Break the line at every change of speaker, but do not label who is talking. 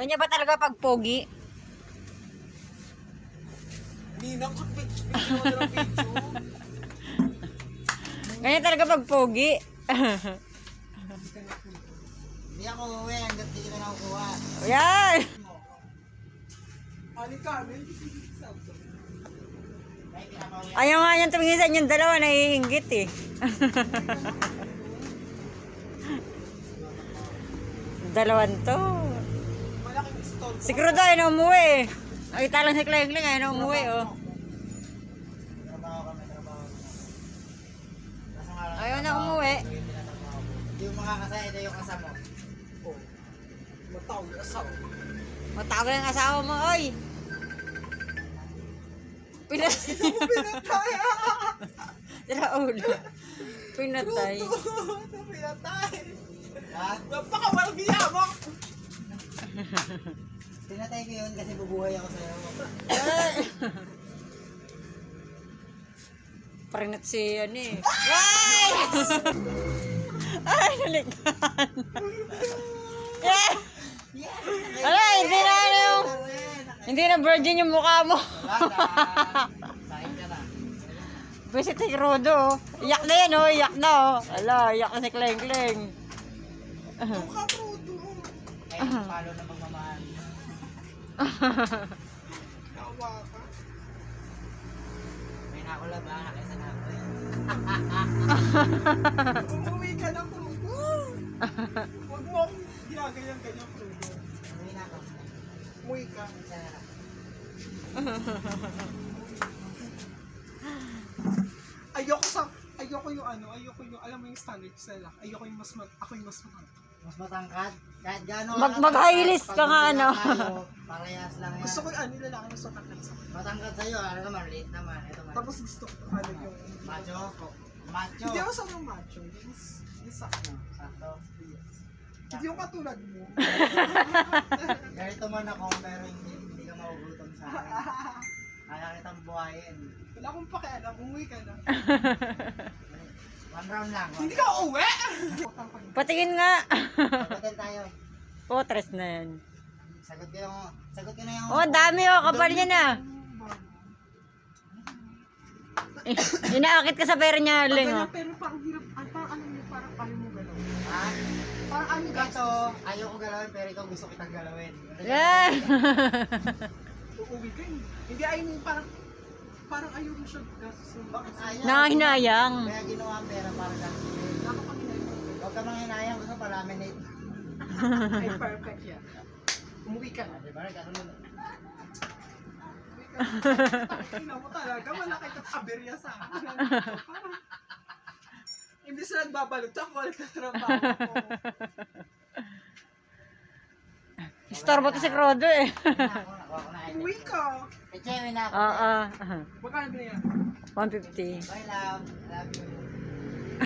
Ganyan ba talaga pag pogi?
Ninang kung video mo na ng video.
Ganyan talaga pag pogi.
Hindi ako uwi hanggat di kita nakukuha.
Yan!
Ali kami.
Ayaw nga yan tumingin sa inyong dalawa, naiinggit eh. Dalawan to.
Malaking stall.
Si Crudo ay na umuwi. Ay talang si Kleng ay na umuwi oh.
Trabaho kami. Kaso nga lang,
Ayaw na umuwi.
yung tinatrabaho ko. Hindi mo makakasaya, ito yung kasama.
Oh. Matawag yung asawa.
Matawag ang asawa mo, oy.
Pinatay!
Tira ulo. Pinatay.
Pinatay!
Ha?
Napakawalang giyabak!
Pinatay ko yun kasi bubuhay ako sa'yo.
Parinat si ano eh. Ay! Ay, nalikan. Yeah! Ala, hindi na ano yung... Hindi na virgin yung mukha mo.
Sahin ka na.
Visit si Rodo. Iyak na yan oh, iyak na oh. Ala, iyak na si Kleng Kleng.
Mukha Rudo.
Ay, palo na magmamahal.
Kawa ka.
May nakulab ha, nakisa na ako eh.
Umuwi ka na Rudo. Huwag mo akong ginaganyan-ganyan Rudo.
Umuwi na ako.
Umuwi ka.
Isa na lang.
Ayoko yung ano, alam mo yung standard sa lalaki. Ayoko yung ako yung mas matangkad.
Mas matangkad. Kahit gano'n
Mag-high-list ka nga, ano.
Parehas lang yan.
Gusto ko yung ano, yung lalaki mas matangkad sa akin.
Matangkad sa'yo, ano naman, late naman. Ito man.
Tapos gusto ko ano yung...
Macho. Macho.
Hindi ako sobrang macho. Yung sakto.
Sakto.
Yes. Hindi yung katulad mo.
Ganito man ako, pero hindi ka magugutom sa akin. Kaya kitang buhayin.
Wala akong pakialam, umuwi ka na.
One round lang.
Hindi ka uuwi!
Patingin nga.
Sagutin tayo.
Potres na yan.
Sagot ko na yung...
Oh, dami oh, kapal niya na. Inaakit ka sa pera niya, Ling oh.
Pero parang hirap, parang ano mo, parang paano mo galaw.
Ha?
Parang ano
Ito, ayoko galawin, pero ikaw gusto kitang galawin.
Yeah.
uuwi ka eh. Hindi ayaw mo, parang ayaw mo siya gastos ng bakit.
Ayaw.
Nakahinayang.
Kaya ginawa ang pera para gastusin.
Nakapanghinay mo.
Huwag ka mang hinayang, gusto pa laminate.
Ay, perfect yan. Umuwi ka na.
Diba? Nagkasunod.
Ina mo talaga, malaki ka kaberya sa akin. Hindi sila nagbabalot, tsaka ulit na trabaho ko.
Istorbo to si Rodo eh.
Nakuha ko na.
Umuwi ka.
Echewe na ako.
Oo.
Magkano ba yan?
150.
Bye love. Love you.